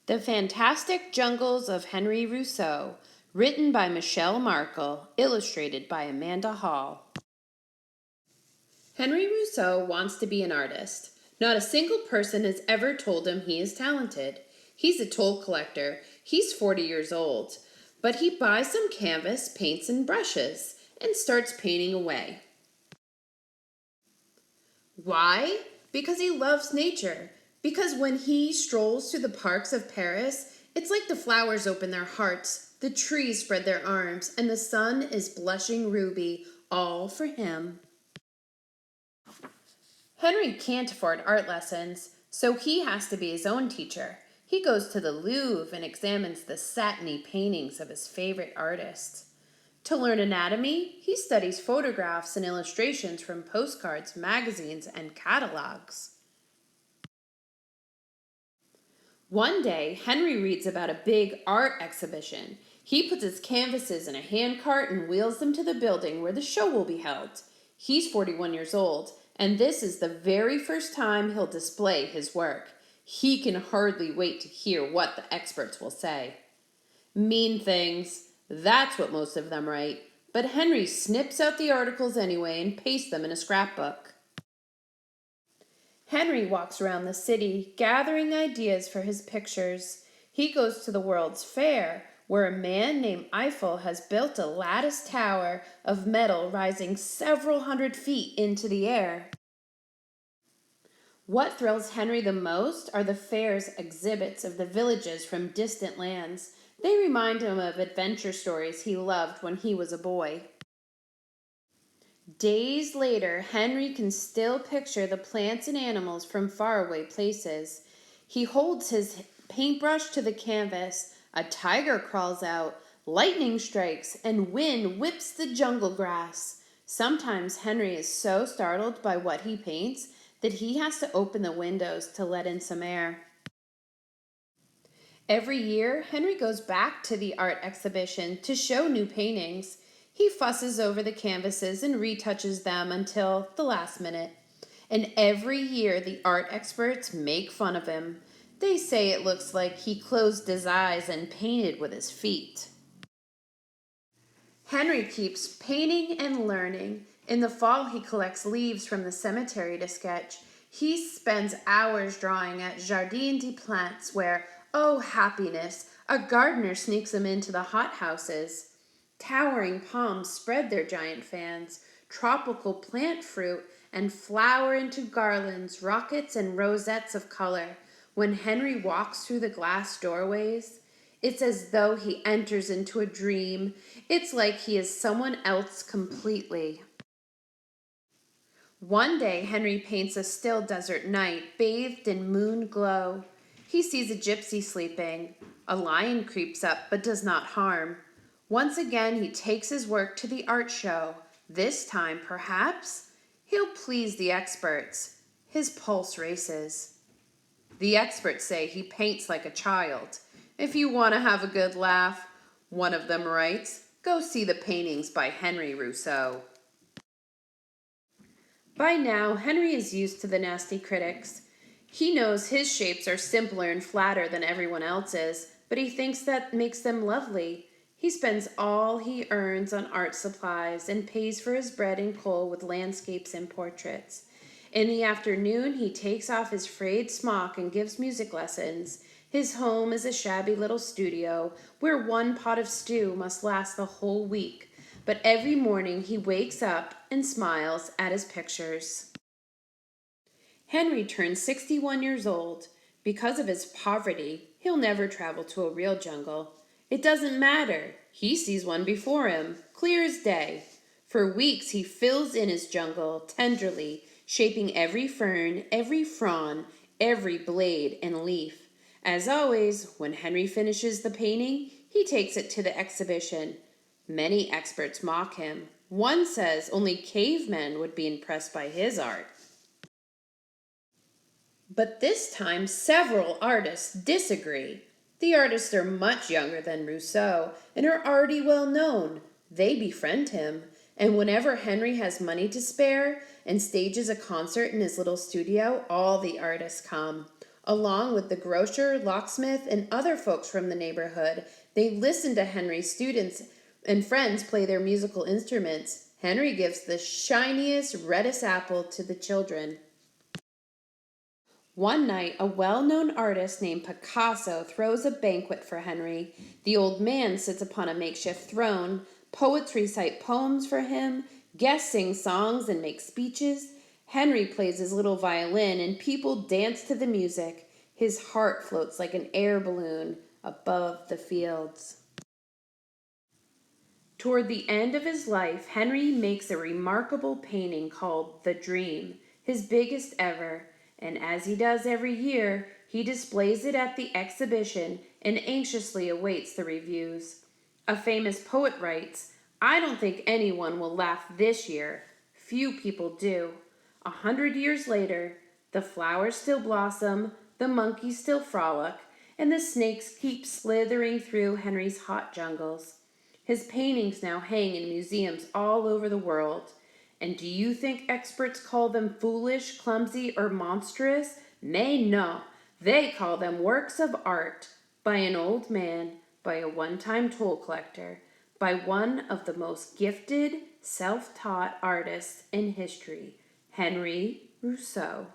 The Fantastic Jungles of Henri Rousseau, written by Michelle Markle, illustrated by Amanda Hall. Henri Rousseau wants to be an artist. Not a single person has ever told him he is talented. He's a toll collector. He's 40 years old. But he buys some canvas, paints, and brushes, and starts painting away. Why? Because he loves nature. Because when he strolls through the parks of Paris, it's like the flowers open their hearts, the trees spread their arms, and the sun is blushing ruby, all for him. Henri can't afford art lessons, so he has to be his own teacher. He goes to the Louvre and examines the satiny paintings of his favorite artists. To learn anatomy, he studies photographs and illustrations from postcards, magazines, and catalogs. One day, Henri reads about a big art exhibition. He puts his canvases in a handcart and wheels them to the building where the show will be held. He's 41 years old, and this is the very first time he'll display his work. He can hardly wait to hear what the experts will say. Mean things. That's what most of them write. But Henri snips out the articles anyway and pastes them in a scrapbook. Henri walks around the city, gathering ideas for his pictures. He goes to the World's Fair, where a man named Eiffel has built a lattice tower of metal rising several hundred feet into the air. What thrills Henri the most are the fair's exhibits of the villages from distant lands. They remind him of adventure stories he loved when he was a boy. Days later, Henri can still picture the plants and animals from faraway places. He holds his paintbrush to the canvas, a tiger crawls out, lightning strikes, and wind whips the jungle grass. Sometimes Henri is so startled by what he paints that he has to open the windows to let in some air. Every year, Henri goes back to the art exhibition to show new paintings. He fusses over the canvases and retouches them until the last minute. And every year, the art experts make fun of him. They say it looks like he closed his eyes and painted with his feet. Henri keeps painting and learning. In the fall, he collects leaves from the cemetery to sketch. He spends hours drawing at Jardin des Plantes where, oh happiness, a gardener sneaks him into the hothouses. Towering palms spread their giant fans. Tropical plant fruit and flower into garlands, rockets, and rosettes of color. When Henri walks through the glass doorways, it's as though he enters into a dream. It's like he is someone else completely. One day, Henri paints a still desert night, bathed in moon glow. He sees a gypsy sleeping. A lion creeps up, but does not harm. Once again, he takes his work to the art show. This time, perhaps, he'll please the experts. His pulse races. The experts say he paints like a child. If you want to have a good laugh, one of them writes, go see the paintings by Henri Rousseau. By now, Henri is used to the nasty critics. He knows his shapes are simpler and flatter than everyone else's, but he thinks that makes them lovely. He spends all he earns on art supplies and pays for his bread and coal with landscapes and portraits. In the afternoon, he takes off his frayed smock and gives music lessons. His home is a shabby little studio where one pot of stew must last the whole week. But every morning he wakes up and smiles at his pictures. Henri turns 61 years old. Because of his poverty, he'll never travel to a real jungle. It doesn't matter. He sees one before him, clear as day. For weeks he fills in his jungle tenderly, shaping every fern, every frond, every blade and leaf. As always, when Henri finishes the painting, he takes it to the exhibition. Many experts mock him. One says only cavemen would be impressed by his art. But this time, several artists disagree. The artists are much younger than Rousseau and are already well known. They befriend him, and whenever Henri has money to spare and stages a concert in his little studio, all the artists come. Along with the grocer, locksmith, and other folks from the neighborhood, they listen to Henry's students and friends play their musical instruments. Henry gives the shiniest, reddest apple to the children. One night, a well known artist named Picasso throws a banquet for Henry. The old man sits upon a makeshift throne. Poets recite poems for him. Guests sing songs and make speeches. Henry plays his little violin, and people dance to the music. His heart floats like an air balloon above the fields. Toward the end of his life, Henry makes a remarkable painting called The Dream, his biggest ever, and as he does every year, he displays it at the exhibition and anxiously awaits the reviews. A famous poet writes, "I don't think anyone will laugh this year. Few people do. 100 years later, the flowers still blossom, the monkeys still frolic, and the snakes keep slithering through Henry's hot jungles. His paintings now hang in museums all over the world. And do you think experts call them foolish, clumsy, or monstrous? Mais non, they call them works of art by an old man, by a one-time toll collector, by one of the most gifted, self-taught artists in history, Henri Rousseau."